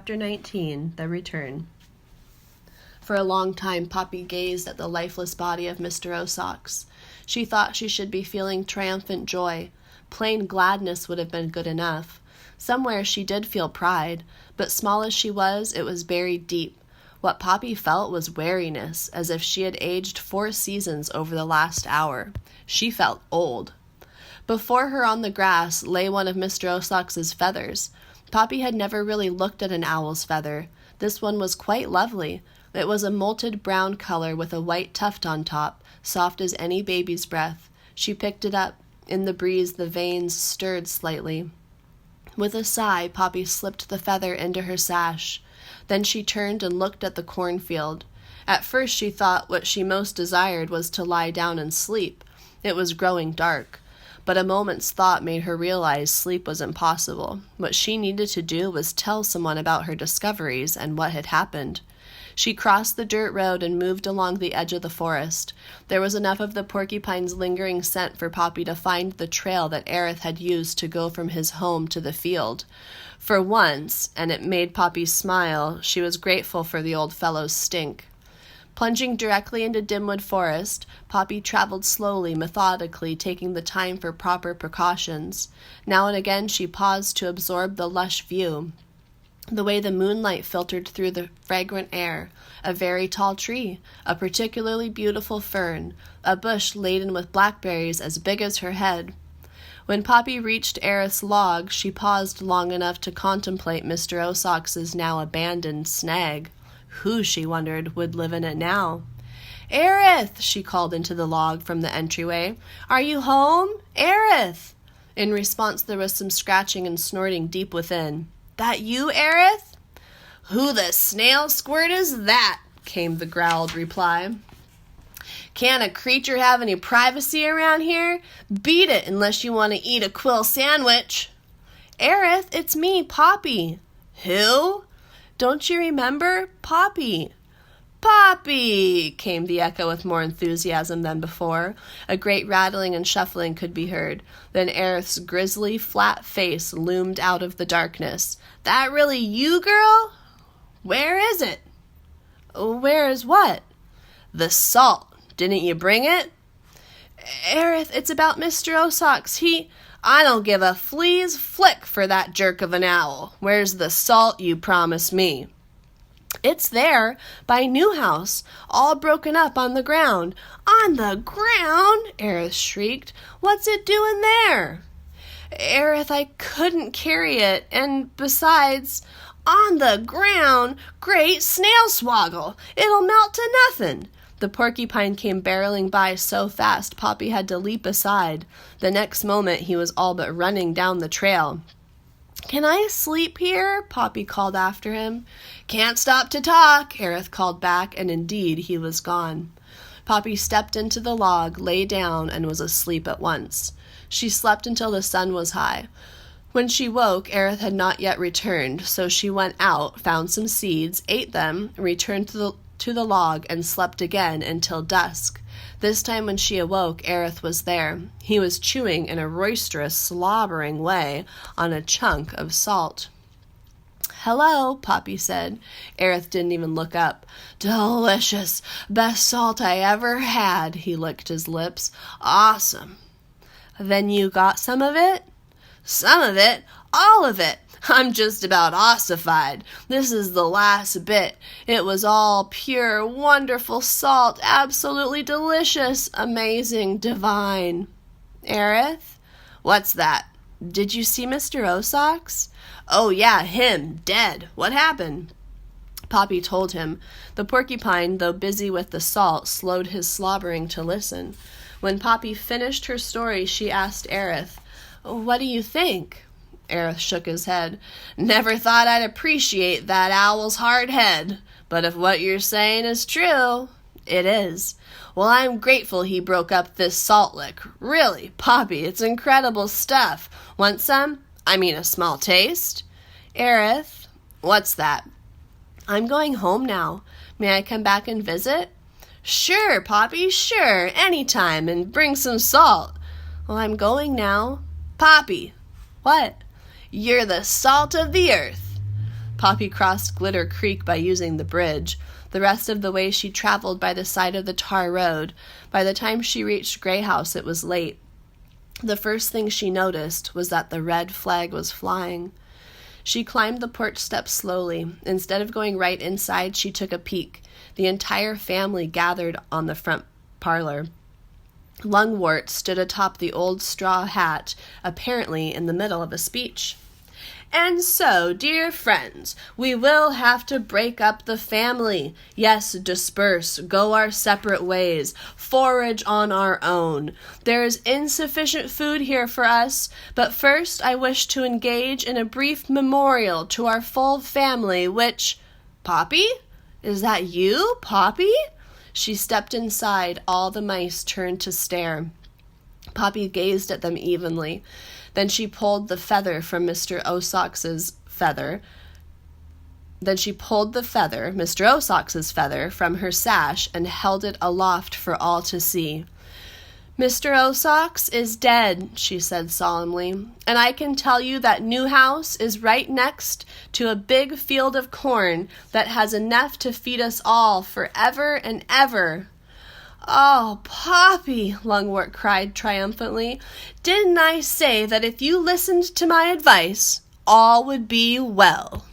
Chapter 19, The Return. For a long time, Poppy gazed at the lifeless body of Mr. Osaux. She thought she should be feeling triumphant joy. Plain gladness would have been good enough. Somewhere she did feel pride, but small as she was, it was buried deep. What Poppy felt was weariness, as if she had aged 4 seasons over the last hour. She felt old. Before her on the grass lay one of Mr. Osaux's feathers. Poppy had never really looked at an owl's feather. This one was quite lovely. It was a molted brown color with a white tuft on top, soft as any baby's breath. She picked it up. In the breeze, the veins stirred slightly. With a sigh, Poppy slipped the feather into her sash. Then she turned and looked at the cornfield. At first she thought what she most desired was to lie down and sleep. It was growing dark. But a moment's thought made her realize sleep was impossible. What she needed to do was tell someone about her discoveries and what had happened. She crossed the dirt road and moved along the edge of the forest. There was enough of the porcupine's lingering scent for Poppy to find the trail that Aerith had used to go from his home to the field. For once, and it made Poppy smile, she was grateful for the old fellow's stink. Plunging directly into Dimwood Forest, Poppy traveled slowly, methodically, taking the time for proper precautions. Now and again she paused to absorb the lush view. The way the moonlight filtered through the fragrant air, a very tall tree, a particularly beautiful fern, a bush laden with blackberries as big as her head. When Poppy reached Aerith's log, she paused long enough to contemplate Mr. Osaux's now abandoned snag. Who, she wondered, would live in it now? "Aerith!" she called into the log from the entryway. "Are you home? Aerith!" In response, there was some scratching and snorting deep within. "That you, Aerith?" "Who the snail squirt is that?" came the growled reply. "Can't a creature have any privacy around here? Beat it unless you want to eat a quill sandwich." "Aerith, it's me, Poppy." "Who?" "Don't you remember? Poppy." "Poppy!" came the echo with more enthusiasm than before. A great rattling and shuffling could be heard. Then Aerith's grisly, flat face loomed out of the darkness. "That really you, girl? Where is it?" "Where is what?" "The salt. Didn't you bring it?" "Aerith, it's about Mr. Osaux. I don't give a flea's flick for that jerk of an owl. Where's the salt you promised me?" "It's there, by Newhouse, all broken up on the ground." "On the ground?" Aerith shrieked. "What's it doing there?" "Aerith, I couldn't carry it, and besides—" "On the ground? Great snail swoggle! It'll melt to nothing." The porcupine came barreling by so fast Poppy had to leap aside. The next moment he was all but running down the trail. "Can I sleep here?" Poppy called after him. "Can't stop to talk," Aerith called back, and indeed he was gone. Poppy stepped into the log, lay down, and was asleep at once. She slept until the sun was high. When she woke, Aerith had not yet returned, so she went out, found some seeds, ate them, returned to the log, and slept again until dusk. This time when she awoke, Aerith was there. He was chewing in a roisterous, slobbering way on a chunk of salt. "Hello," Poppy said. Aerith didn't even look up. "Delicious. Best salt I ever had." He licked his lips. "Awesome." "Then you got some of it?" "Some of it? All of it. I'm just about ossified. This is the last bit. It was all pure, wonderful salt, absolutely delicious, amazing, divine." "Aerith?" "What's that?" "Did you see Mr. Osaux?" "Oh, yeah, him, dead. What happened?" Poppy told him. The porcupine, though busy with the salt, slowed his slobbering to listen. When Poppy finished her story, she asked Aerith, "What do you think?" Aerith shook his head. "Never thought I'd appreciate that owl's hard head. But if what you're saying is true—" "It is." "Well, I'm grateful he broke up this salt lick. Really, Poppy, it's incredible stuff. Want some? I mean a small taste?" "Aerith." "What's that?" "I'm going home now. May I come back and visit?" "Sure, Poppy, sure, anytime, and bring some salt." "Well, I'm going now." "Poppy." "What?" "You're the salt of the earth." Poppy crossed Glitter Creek by using the bridge. The rest of the way she traveled by the side of the tar road. By the time she reached Gray House, it was late. The first thing she noticed was that the red flag was flying. She climbed the porch steps slowly. Instead of going right inside, she took a peek. The entire family gathered on the front parlor. Lungwort stood atop the old straw hat, apparently in the middle of a speech. "And so, dear friends, we will have to break up the family. Yes, disperse, go our separate ways, forage on our own. There is insufficient food here for us, but first I wish to engage in a brief memorial to our full family, which—" "Poppy? Is that you, Poppy?" She stepped inside. All the mice turned to stare. Poppy gazed at them evenly. Then she pulled the feather from Mr. Osox's feather. Mr. Osox's feather, from her sash and held it aloft for all to see. "Mr. Osox is dead," she said solemnly, "and I can tell you that New House is right next to a big field of corn that has enough to feed us all forever and ever." "Oh, Poppy," Lungwort cried triumphantly, "didn't I say that if you listened to my advice, all would be well?"